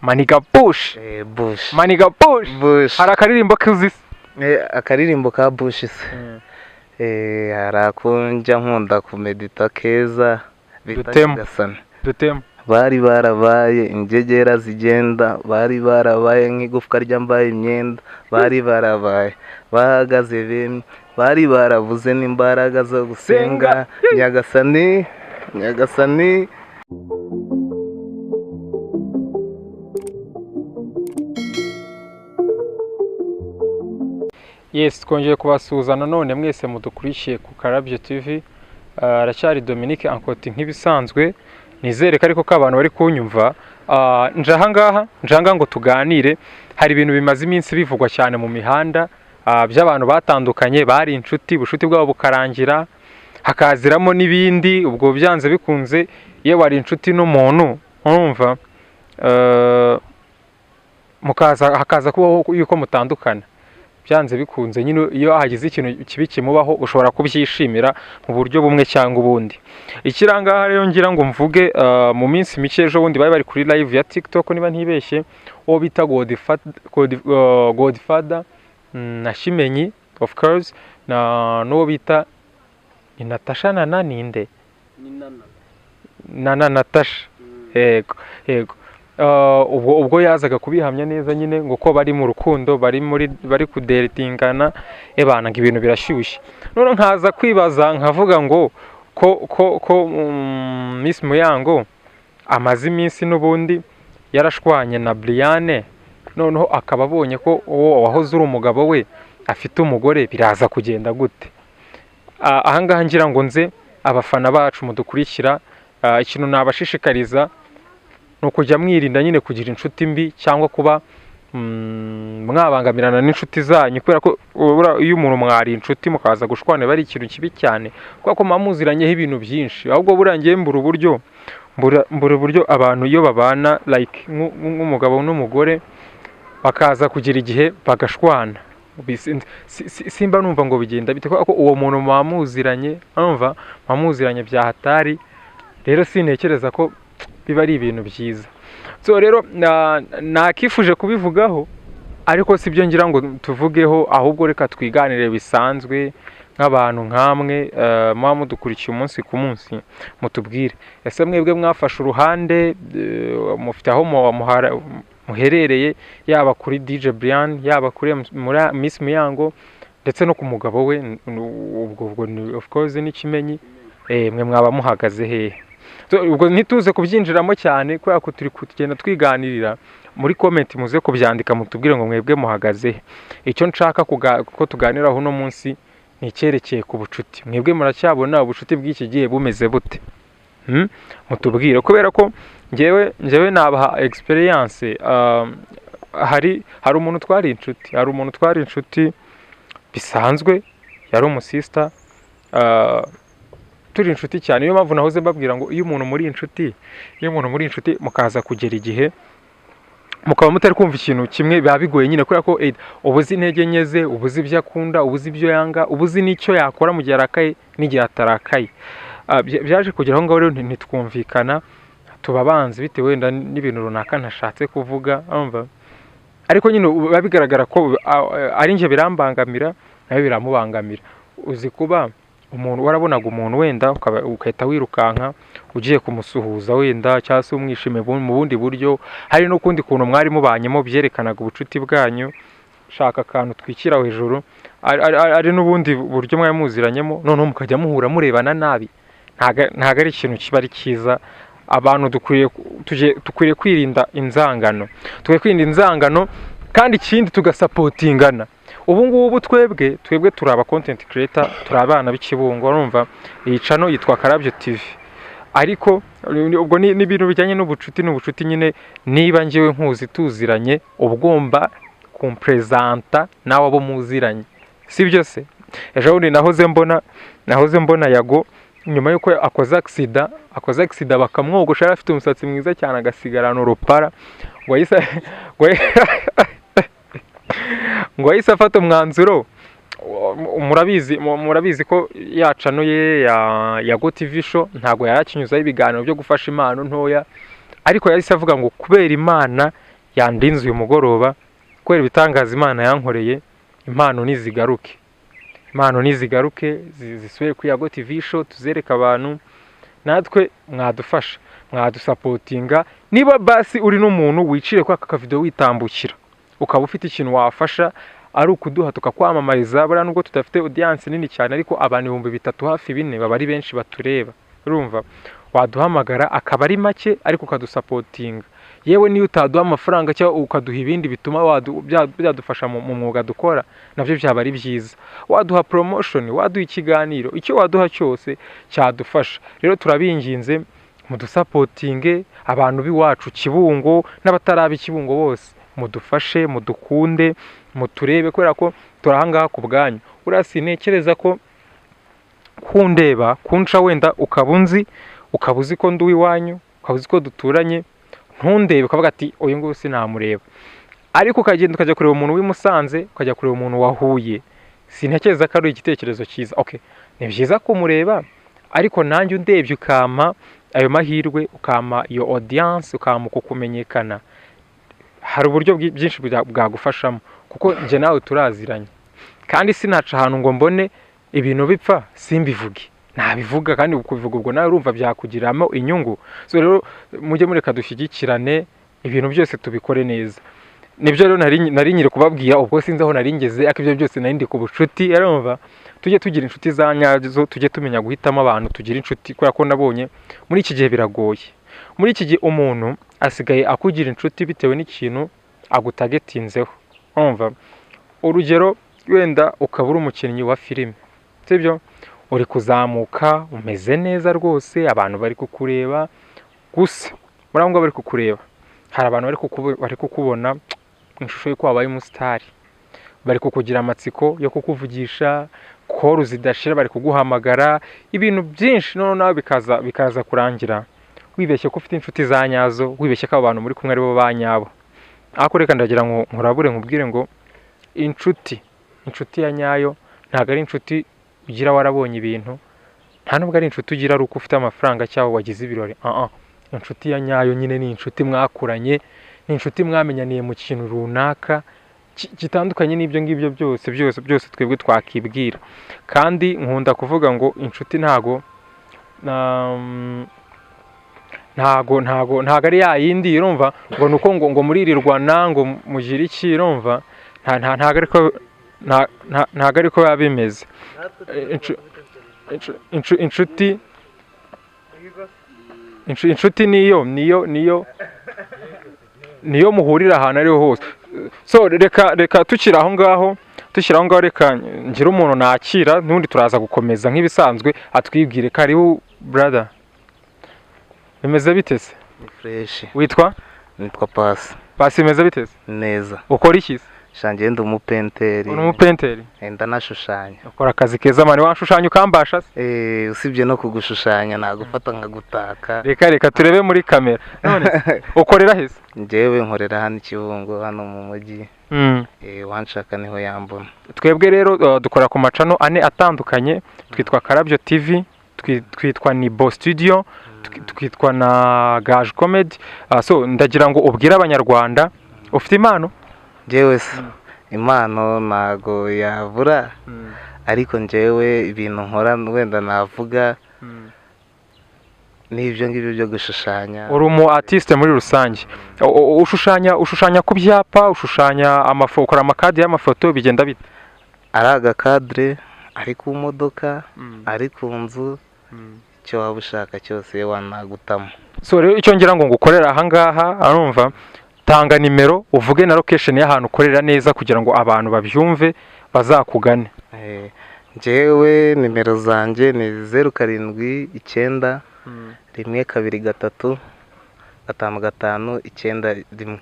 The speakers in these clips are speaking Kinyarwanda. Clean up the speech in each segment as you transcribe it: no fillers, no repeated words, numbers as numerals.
Maniga Bush. Bush. Maniga Bush. Bush. Hari akaririmbo kuzise. Akaririmbo ka Bush se. Harakunja nkunda kumedita keza Dutemo. Dutemo. Bari barabaye ingegera zigenda, bari barabaye nk'igufwa ryambaye imyenda, bari barabaye bahagaze bemye, bari baravuze n'imbaraga zo gusenga. Nyagasani, Nyagasani. Yes, twongeye kubasuhuza nanone mwese mudukurikiye ku Karabyo TV. Aracyari Dominique Ankoti nk'ibisanzwe. Nizere ko ariko ko abantu bari kunyumva. Njahangaha ngo tuganire. Hari ibintu bimaze iminsi bivugwa cyane mu mihanda, by'abantu batandukanye, bari inshuti, ubushuti bwabo bukarangira, hakaziramo n'ibindi. Ubwo byanze bikunze iyo wari inshuti n'umuntu, urumva hakaza kubaho yuko mutandukana. Byanze bikunze nyine iyo hagize ikintu kibi kimubaho ushobora kubyishimira mu buryo bumwe cyangwa ubundi. Ikirangaha rero ngira ngo mvuge, mu minsi mike ejo bundi bari kuri live ya TikTok niba ntibeshye, uwo bita Godfather na Shimenyi of course, na n'uwo bita Natasha na ninde na Natasha. Yego. Ubwo yazaga kubihamya neza nyine ngo ko bari mu rukundo, bari kudetingana, ebanaga ibintu birashyushye. None nkaza kwibaza nkavuga ngo ko Miss Muyango amaze iminsi n'ubundi yarashwanye na Brianne, noneho akaba abonye ko uwo wahoze uri umugabo we afite umugore, biraza kugenda gute? Ahangaha ngira ngo nze abafana bacu mudukurikira, ikintu nabashishikariza no kujya mwirinda nyine kugira inshuti mbi cyangwa kuba mwabangamirana n'inshuti zanyu, kubera ko iyo umuntu mwari inshuti mukaza gushwana bari ikintu kibi cyane, kuko mumuziranyeho ibintu byinshi. Ahubwo burangiye mbura uburyo abantu iyo babana like nk'umugabo n'umugore bakaza kugira igihe bagashwana, simba numva ngo bigenda bite, kuko uwo muntu mwamuziranye, urumva mwamuziranye bya hatari. Rero sintekereza ko biba ari ibintu byiza. So rero nakifuje kubivugaho, ariko sibyo ngira ngo tuvugeho, ahubwo reka twiganire bisanzwe nk'abantu nkamwe muba mudukurikiye umunsi ku munsi. Mutubwire, ese mwebwe mwafashe uruhande, mufite aho muherereye, yaba kuri DJ Brian, yaba kuri Miss Muyango, ndetse no ku mugabo we, ubwo of course n'Ikimenyi, mwe mwaba muhagaze hehe? Ubwo ntituze kubyinjiramo cyane, kubera ko turi kugenda twiganirira. Muri comment muze kubyandika mutubwire ngo mwebwe muhagaze. Icyo nshaka ko tuganiraho uno munsi ni icyerekeye ku bucuti. Mwebwe muracyabona ubucuti bw'iki gihe bumeze bute? Mutubwire, kubera ko njyewe nabaha experience. Hari umuntu twari inshuti bisanzwe, yari umusista, turi inshuti cyane. Niyo mpamvu nahoze mbabwira ngo iyo umuntu muri inshuti mukaza kugera igihe mukaba mutari kumva ikintu kimwe, biba bigoye nyine, kubera ko ubuzi intege nke ze, ubuzi ibyo akunda, ubuzi ibyo yanga, ubuzi n'icyo yakora mu gihe arakaye n'igihe atarakaye. Byaje kugera aho ngaho rero ntitwumvikana, tuba abanzi bitewe wenda n'ibintu runaka ntashatse kuvuga, urumva. Ariko nyine biba bigaragara ko ari njye birambangamira, nawe biramubangamira. Uzi kuba umuntu warabonaga umuntu wenda ukahita wirukanka ugiye kumusuhuza wenda, cyangwa se umwishime mu bundi buryo, hari n'ukundi kuntu mwari mubanyemo byerekanaga ubucuti bwanyu, shaka akantu twikira hejuru, ari n'ubundi buryo mwari muziranyemo, noneho mukajya muhura murebana nabi. Ntago ari ikintu kiba ari cyiza. Abantu dukwiriye kwirinda inzangano, kandi ikindi tugasapotingana. Ubu ngubu twebwe turi aba content creator, turi abana b'ikibungo, urumva. Iyi channel yitwa Karabyo TV, ariko ubwo ni ibintu bijyanye n'ubucuti nyine. Niba ngewe nkuzi tuziranye, ugomba kumpresenta nawe abo muziranye, sibyo se? Ejo bundi nahoze mbona Yago, nyuma yuko akoze accident bakamwogosha, afite umusatsi mwiza cyane agasigarana urupara, ngo yahise afata umwanzuro. Murabizi ko yacanuye ya Go TV show ntago yarakinyuzaho ibiganiro byo gufasha impano ntoya, ariko yahise avuga ngo kubera Imana yandinze uyu mugoroba kubera ibitangaza Imana yankoreye. Impano nizigaruke, impano nizigaruke zisubire kuri Yago TV show, tuzereka abantu, natwe mwadufasha, mwadusapotinga. Niba basi uri n'umuntu wicire kwa aka video witambukira, ukaba ufite ikintu wafasha, ari ukuduha tukakwamamariza. Buriya nubwo tudafite audience nini cyane, ariko abantu 3,000 hafi 4 baba ari benshi batureba, urumva, waduhamagara akaba ari make ariko ukadusapotinga. Yewe niyo utaduha amafaranga cyangwa ukaduha ibindi bituma byadufasha mu mwuga dukora, navyo byaba ari byiza. Waduha promotion, waduha ikiganiro, icyo waduha cyose cyadufasha. Rero turabinginze mudusapotinge, abantu biwacu Kibungo n'abatarabi Kibungo bose, mudufashe, mudukunde, muturebe, kubera ko turahangaha ku bwanyu. Urasi nekereza ko kundeba kunca wenda ukabunzi, ukabuzi ko nduwi wanyu, ukabuzi ko duturanye, ntundebe ukavuga ati uyu nguyu sinamureba, ariko ukagenda ukajya kureba umuntu w'imusanze, ukajya kureba umuntu wahuye. Sintekereza ko ari igitekerezo cyiza. Okay, ni byiza kumureba, ariko nanjye undebye ukama ayo mahirwe, ukama iyo audience, ukama kukumenyekana, hari uburyo byinshi bwagufashamo, kuko nje nawe turaziranye. Kandi sinaca ahantu ngo mbone ibintu bipfa simbivuge, nabivuga kandi ukubivuga ubwo nawe urumva byakugiramo inyungu. So rero mujye mureka dushyigikirane, ibintu byose tubikore neza. Nibyo rero nari nyire kubabwira, ubwo sinzi aho nari ngeze, ariko ibyo byose nari ndi ku bucuti, urumva. Tujye tugira inshuti za nyazo, tujye tumenya guhitamo abantu tugira inshuti, kubera ko nabonye muri iki gihe biragoye. Muri iki gihe umuntu asigaye akugira inshuti bitewe n'ikintu agutagetinzeho, urumva. Urugero, wenda ukabura umukinnyi wa filime, sibyo, uri kuzamuka umeze neza rwose, abantu bari kukureba, gusa murangwa bari kukureba, hari abantu bari kukubona mu ishusho y'uko wabaye umusitari, bari kukugira amatsiko yo kukuvugisha, call zidashira, bari kuguhamagara, ibintu byinshi, none nawe bikaza kurangira wibeshye ko ufite inshuti za nyazo, wibeshye ko abantu muri kumwe ari bo banyabo. Ako reka ndagira ngo nkurabure nkubwire ngo inshuti ya nyayo ntago ari inshuti ugira warabonye ibintu, nta nubwo ari inshuti ugira ari uko ufite amafaranga cyangwa wagize ibirori. Inshuti ya nyayo nyine ni inshuti mwakuranye, ni inshuti mwamenyaniye mu kintu runaka kitandukanye n'ibyo ngibyo byose twebwe twakibwira. Kandi nkunda kuvuga ngo inshuti ntago ari ya yindi, urumva, ngo nuko ngo muririrwana ngo mugire iki, urumva, ntago ariko biba bimeze. Inshuti niyo muhurira ahantu ariho hose. So reka tukira aho ngaho, reka ngira umuntu nakira, n'undi turaza gukomeza nk'ibisanzwe, atwibwire. Karibu brother, bimeze bite se? Fresh. Witwa? Nitwa Pasi. Pasi, bimeze bite se? Neza. Ukora iki se? Shangiye ndi umupenteri. Uri umupenteri? Ndanashushanya. Ukora akazi keza mani, wanshushanya ukambasha se? Usibye no kugushushanya nagufata nkagutaka. Reka turebe muri kamera. None ukorera he se? Njyewe nkorera hano Kibungo, hano mu mujyi. Wanshaka niho yambona. Twebwe rero dukora ku macano ane atandukanye, twitwa Karabyo TV, twitwa Nibo Studio, twitwa na Gage Comedy. So ndagira ngo ubwire abanyarwanda, ufite impano? Njyewe se impano ntago yabura, ariko njyewe ibintu nkora wenda navuga n'ibyo ngibyo byo gushushanya. Uri umu artiste muri rusange, ushushanya ku byapa, ushushanya amafoto, ukora amakadi y'amafoto, bigenda bite? Ari agakadre, ari ku modoka, ari ku nzu, icyo waba ushaka cyose wanagutamo. So rero icyo ngira ngo ngukorera aha ngaha, arumva, tanga nimero uvuge na location y'ahantu ukorera neza kugira ngo abantu babyumve bazakugane. Njyewe nimero zanjye ni 07 9 1 2 3 5 5 9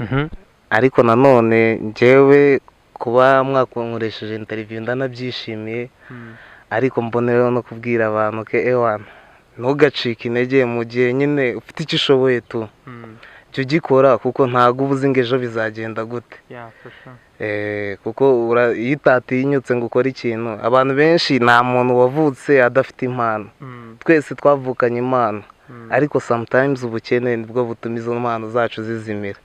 1. Ariko nanone njyewe kuba mwakonkoresheje interview ndanabyishimiye, ariko mbonereho no kubwira abantu ke ewana ntugacike intege mu gihe nyine ufite icyo ushoboye tu cyo gikora, kuko ntago ubuze ngo ejo bizagenda gute. Kuko iyo utatinyutse ngo ukore ikintu, abantu benshi nta muntu wavutse adafite impano, twese twavukanye impano, ariko sometimes ubukene nibwo butuma izo mpano zacu zizimira.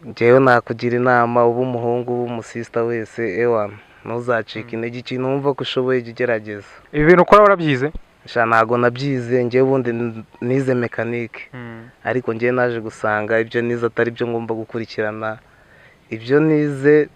njyewe nakugira inama uba umuhungu uba umusisita wese ewa ntuzacike intege ikintu wumva ko ushoboye jya ugerageza. ibi bintu ukora warabyize? ntabwo nabyize njyewe ubundi nize mekanike ariko njyewe naje gusanga ibyo nize atari byo ngomba gukurikirana. ibyo nize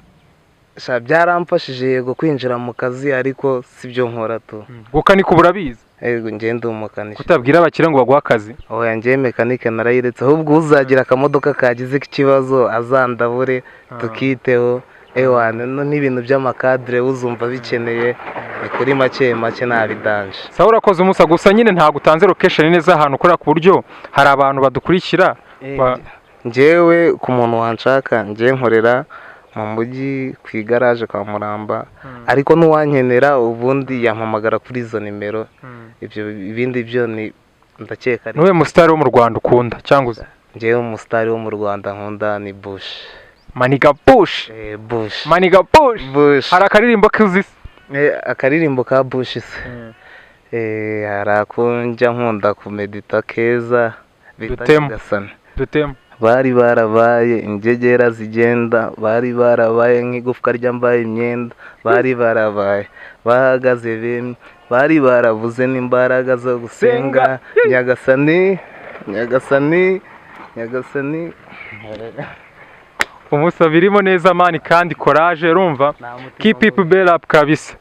byaramfashije yego kwinjira mu kazi ariko si byo nkora tu. gukanika ubu urabizi? yego njyewe ndi umukanishi. kutabwira abakire ngo baguhe akazi? oya njyewe mekanike narayiretse ahubwo uzagira akamodoka kagize ikibazo azandabure tukiteho ewana n'ibintu by'amakadire uzumva bikeneye ni kuri make make ntabidanje. sawa urakoze umusa gusa nyine ntabwo utanze location neza ahantu ukorera ku buryo hari abantu badukurikira. njyewe ku muntu wanshaka njyewe nkorera mu mujyi ku igaraje kwa Muramba ariko n'uwankenera ubundi yampamagara kuri izo nimero. ibyo ibindi byo ni ndakeka. niwe musitari wo mu Rwanda ukunda cyangwa uzi? njyewe umusitari wo mu Rwanda nkunda ni Bush. Maniga Bush. Bush. Maniga Bush. Bush. hari akaririmbo k'uzi? akaririmbo ka Bush se. hari akunjya nkunda kumedita keza bita Nyagasani. dutemo bari barabaye ingegera zigenda bari barabaye nk'igufwa ryambaye imyenda bari barabaye bahagaze bemye bari barabuze n'imbaraga zo gusenga Nyagasani Nyagasani Nyagasani. umusa birimo neza mani kandi courage urumva keep it bell up kabisa.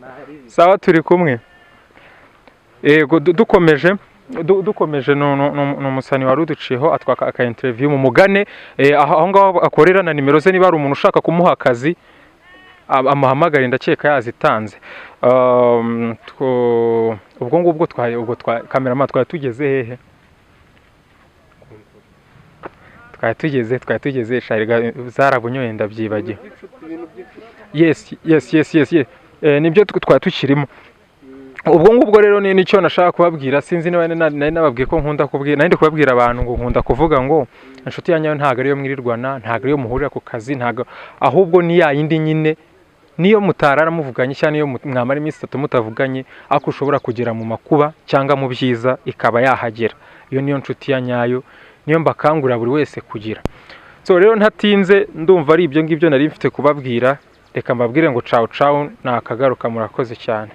sawa turi kumwe. yego dukomeje n'umusani wari uduciyeho atwaka aka interview mu mugane aho ngaho akorera na nimero ze niba ari umuntu ushaka kumuha akazi amuhamagare ndakeka yazitanze. ubwo ngubwo cameraman twari tugeze hehe? twari tugeze shariga zarabunyoye ndabyibagiwe. yes nibyo twari tukirimo. ubwo ngubwo rero nicyo nashaka kubabwira. sinzi niba nari nababwiye ko nkunda kubwira nari ndi kubabwira abantu ngo nkunda kuvuga ngo inshuti yanyu ntabwo ariyo mwirirwana ntabwo ariyo muhurira ku kazi ntabwo ahubwo ni ya yindi nyine niyo mutarara muvuganye cyangwa niyo mwamara iminsi 3 mutavuganye ariko ushobora kugera mu makuba cyangwa mu byiza ikaba yahagera. iyo niyo nshuti ya nyayo niyo mbakangurira buri wese kugira. so rero ntatinze ndumva ari ibyo ngibyo nari mfite kubabwira. reka mbabwire ngo ciao ciao nakagaruka murakoze cyane.